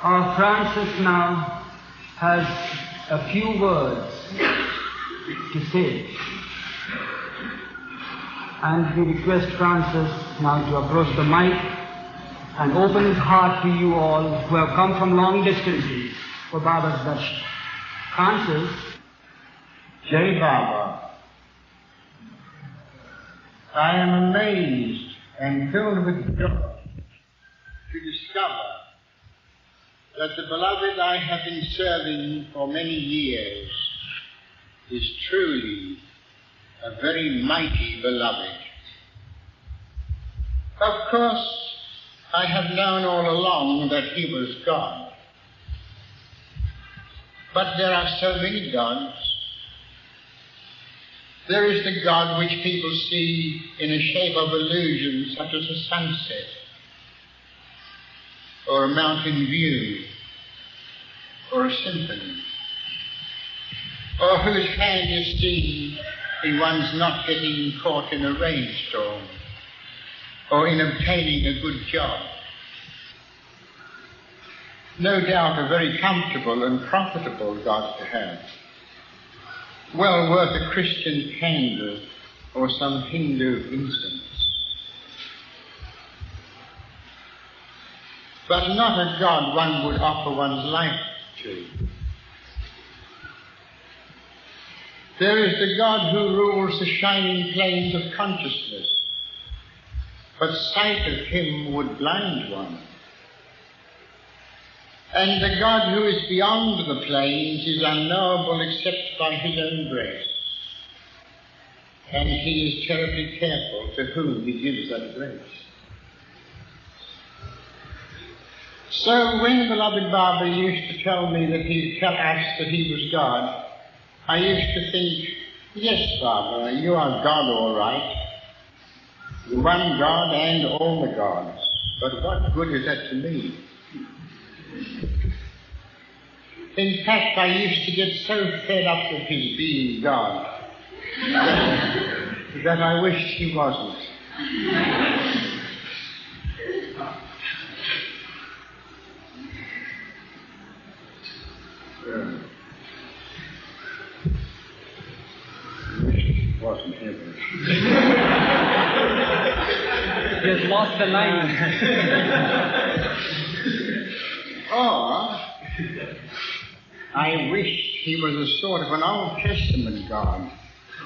Our Francis now has a few words to say. And we request Francis now to approach the mic and open his heart to you all who have come from long distances for Baba's darshan. Francis. Jai Baba, I am amazed and filled with joy to discover that the beloved I have been serving for many years is truly a very mighty beloved. Of course, I have known all along that he was God. But there are so many gods. There is the God which people see in a shape of illusion, such as a sunset, or a mountain view, or a symphony, or whose hand is seen in one's not getting caught in a rainstorm, or in obtaining a good job. No doubt a very comfortable and profitable God to have, well worth a Christian candle or some Hindu incense. But not a God one would offer one's life to. There is the God who rules the shining plains of consciousness, but sight of him would blind one. And the God who is beyond the plains is unknowable except by his own grace. And he is terribly careful to whom he gives that grace. So when the beloved Baba used to tell me that he'd tell us that he was God, I used to think, yes, Baba, you are God all right. The one God and all the gods. But what good is that to me? In fact, I used to get so fed up with his being God that I wished he wasn't. Wasn't ever. He has lost the line. Or I wished he was a sort of an Old Testament God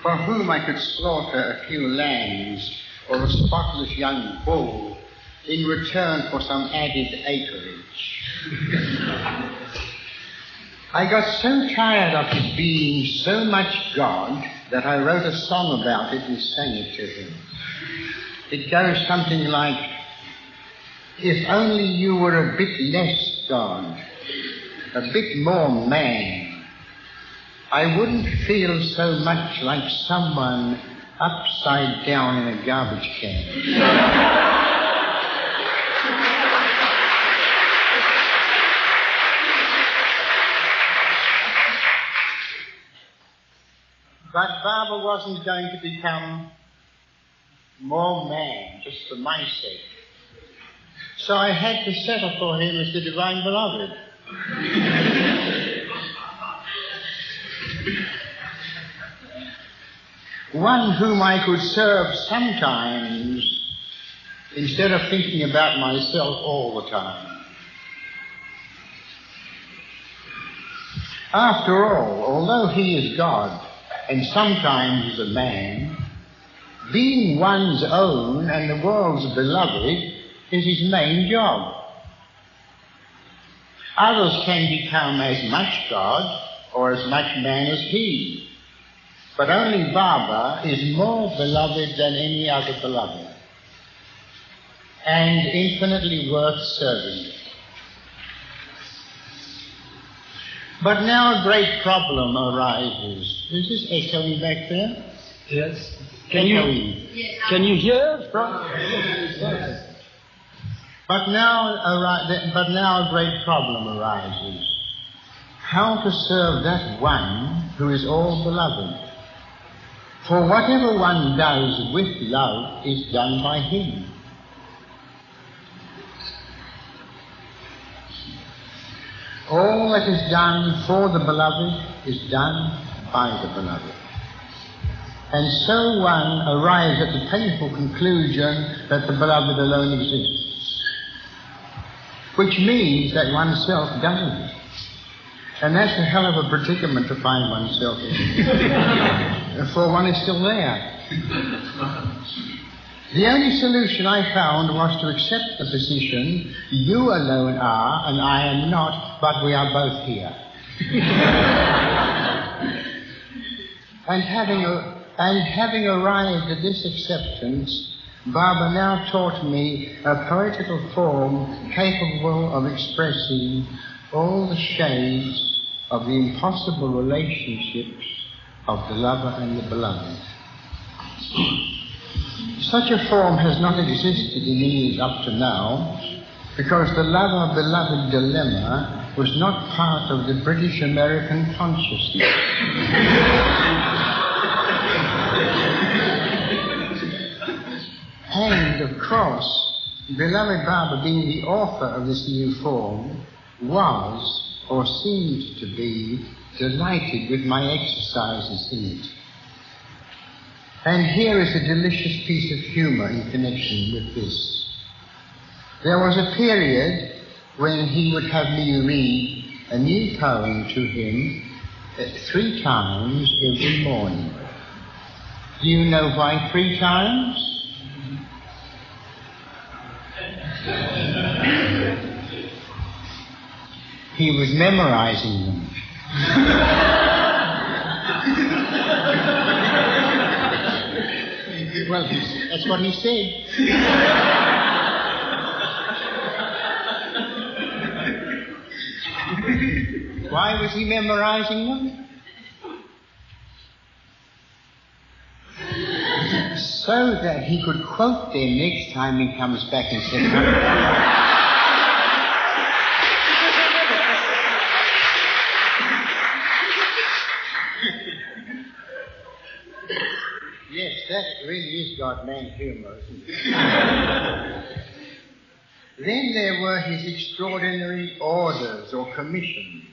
for whom I could slaughter a few lambs or a spotless young bull in return for some added acreage. I got so tired of his being so much God that I wrote a song about it and sang it to him. It goes something like, if only you were a bit less God, a bit more man, I wouldn't feel so much like someone upside down in a garbage can. But Baba wasn't going to become more man just for my sake. So I had to settle for him as the Divine Beloved. One whom I could serve sometimes instead of thinking about myself all the time. After all, although he is God and sometimes is a man, being one's own and the world's beloved is his main job. Others can become as much God or as much man as he, but only Baba is more beloved than any other beloved, and infinitely worth serving. But now a great problem arises. Is this echoing back there? Yes. Can you hear? But now a great problem arises. How to serve that one who is all beloved? For whatever one does with love is done by him. All that is done for the beloved is done by the beloved. And so one arrives at the painful conclusion that the beloved alone exists, which means that oneself doesn't. And that's a hell of a predicament to find oneself in, for one is still there. The only solution I found was to accept the position, you alone are and I am not, but we are both here. And having arrived at this acceptance, Baba now taught me a poetical form capable of expressing all the shades of the impossible relationships of the lover and the beloved. Such a form has not existed in English up to now, because the lover-beloved dilemma was not part of the British-American consciousness. And, of course, beloved Baba, being the author of this new form, was, or seemed to be, delighted with my exercises in it. And here is a delicious piece of humour in connection with this. There was a period when he would have me read a new poem to him 3 times every morning. Do you know why 3 times? He was memorizing them. Well, that's what he said. Why was he memorizing them? So that he could quote them next time he comes back and says, yes, that really is God-man humour, isn't it? Then there were his extraordinary orders or commissions.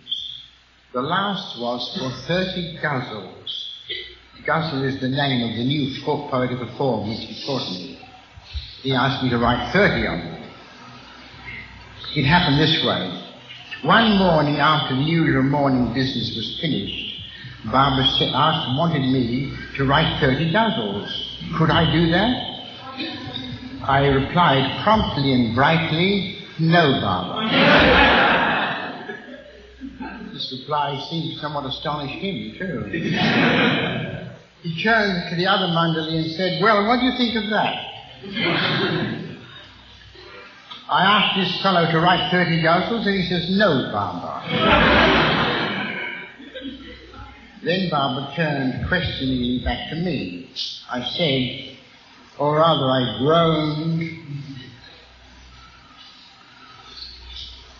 The last was for 30 ghazals. Ghazal is the name of the new poetical form which he taught me. He asked me to write 30 of them. It happened this way. One morning after the usual morning business was finished, Baba wanted me to write 30 ghazals. Could I do that? I replied promptly and brightly, no, Baba. This reply seemed to somewhat astonish him, too. He turned to the other Mandali and said, well, what do you think of that? I asked this fellow to write 30 ghazals, and he says, no, Baba. Then Baba turned questioningly back to me. I said, or rather I groaned,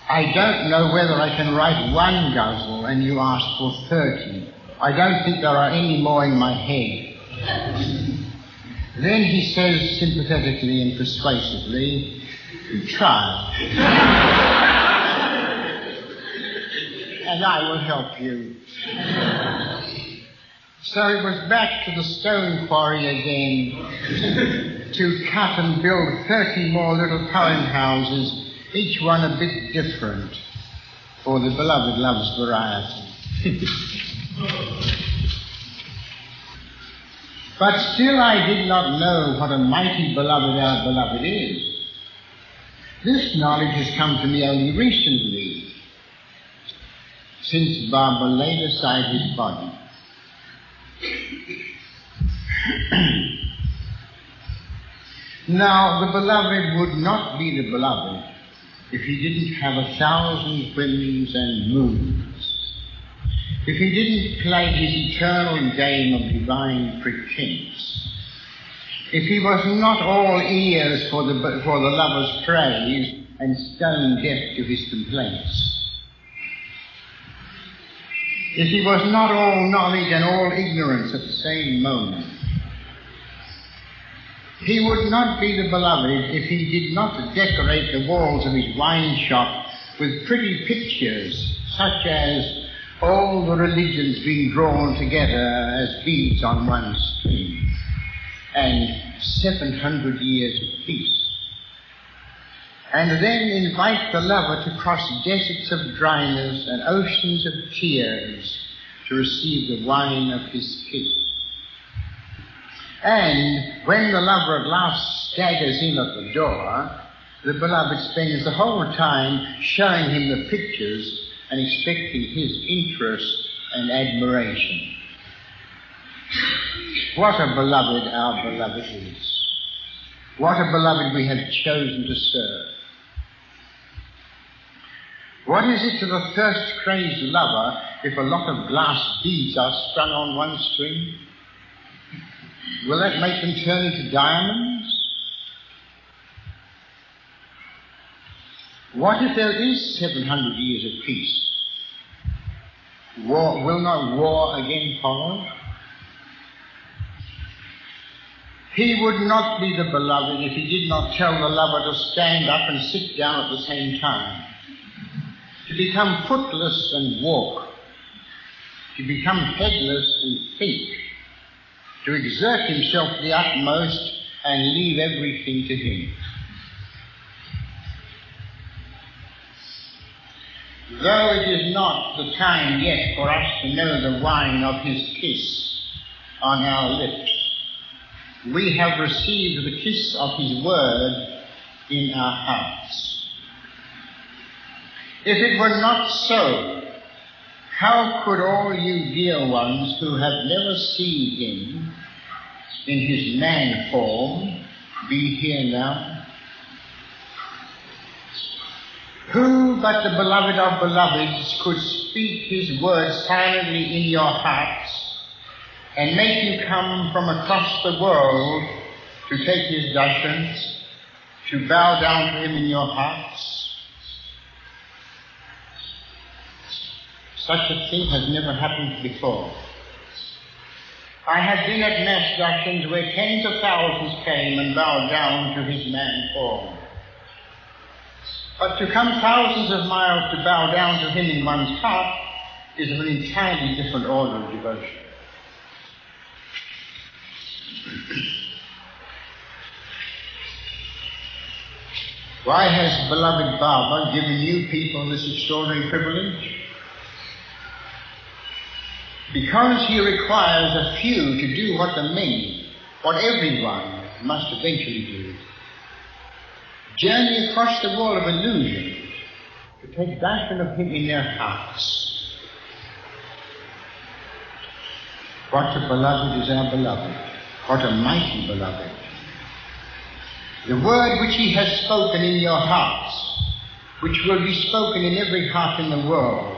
I don't know whether I can write 1 ghazal and you ask for 30. I don't think there are any more in my head. Then he says sympathetically and persuasively, try. And I will help you. So it was back to the stone quarry again to cut and build 30 more little poem houses, each one a bit different, for the beloved loves variety. But still I did not know what a mighty beloved our beloved is. This knowledge has come to me only recently, since Baba laid aside his body. Now, the beloved would not be the beloved if he didn't have 1,000 whims and moods, if he didn't play his eternal game of divine pretense, if he was not all ears for the lover's praise and stone deaf to his complaints, if he was not all knowledge and all ignorance at the same moment, he would not be the beloved if he did not decorate the walls of his wine shop with pretty pictures such as all the religions being drawn together as beads on one string, and 700 years of peace. And then invite the lover to cross deserts of dryness and oceans of tears to receive the wine of his kiss. And when the lover at last staggers in at the door, the beloved spends the whole time showing him the pictures and expecting his interest and admiration. What a beloved our beloved is. What a beloved we have chosen to serve. What is it to the thirst-crazed lover if a lot of glass beads are strung on one string? Will that make them turn into diamonds? What if there is 700 years of peace? Will not war again follow? He would not be the beloved if he did not tell the lover to stand up and sit down at the same time, to become footless and walk, to become headless and think, to exert himself to the utmost and leave everything to him. Though it is not the time yet for us to know the wine of his kiss on our lips, we have received the kiss of his word in our hearts. If it were not so, how could all you dear ones who have never seen him in his man form be here now? Who but the beloved of beloveds could speak his word silently in your hearts and make you come from across the world to take his darshans, to bow down to him in your hearts? Such a thing has never happened before. I have been at mass darshans where tens of thousands came and bowed down to his man form. But to come thousands of miles to bow down to him in one's heart is of an entirely different order of devotion. Why has beloved Baba given you people this extraordinary privilege? Because he requires a few to do what the many, what everyone must eventually do. Journey across the wall of illusion to take darshan of him in their hearts. What a beloved is our beloved. What a mighty beloved. The word which he has spoken in your hearts, which will be spoken in every heart in the world,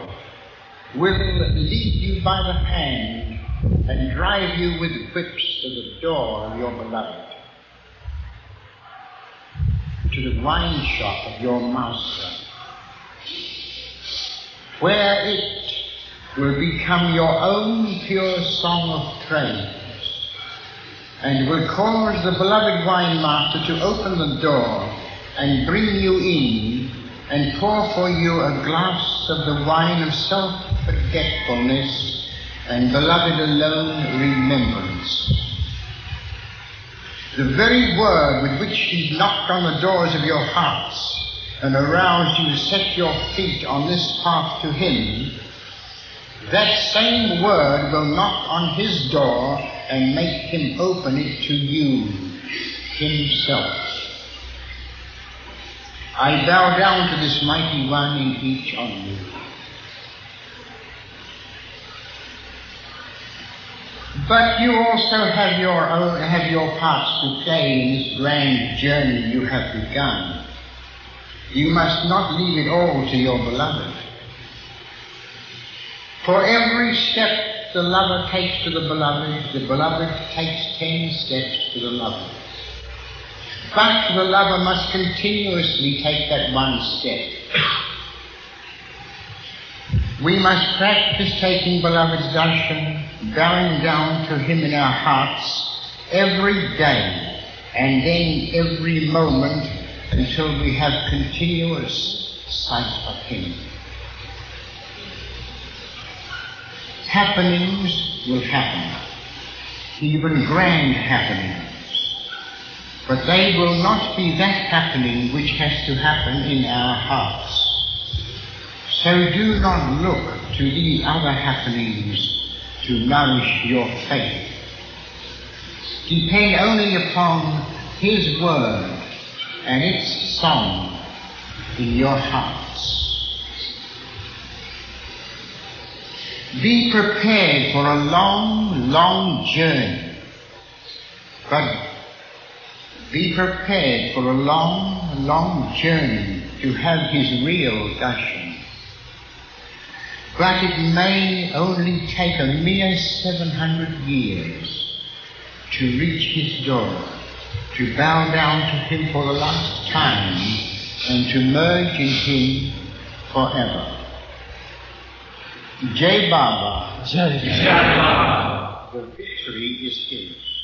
will lead you by the hand and drive you with whips to the door of your beloved, to the wine shop of your master, where it will become your own pure song of praise, and will cause the beloved wine master to open the door and bring you in and pour for you a glass of the wine of self-forgetfulness and beloved alone remembrance. The very word with which he knocked on the doors of your hearts and aroused you to set your feet on this path to him, that same word will knock on his door and make him open it to you himself. I bow down to this mighty one in each of you. But you also have your parts to play in this grand journey you have begun. You must not leave it all to your beloved. For every step the lover takes to the beloved takes 10 steps to the lover. But the lover must continuously take that one step. We must practice taking beloved's darshan, bowing down to him in our hearts every day and then every moment until we have continuous sight of him. happenings will happen, even grand happenings, but they will not be that happening which has to happen in our hearts. So do not look to these other happenings to nourish your faith. Depend only upon His Word and its song in your hearts. Be prepared for a long, long journey, but be prepared for a long, long journey to have His real Darshan. But it may only take a mere 700 years to reach His door, to bow down to Him for the last time, and to merge in Him forever. Jai Baba. Jai Baba. The victory is His.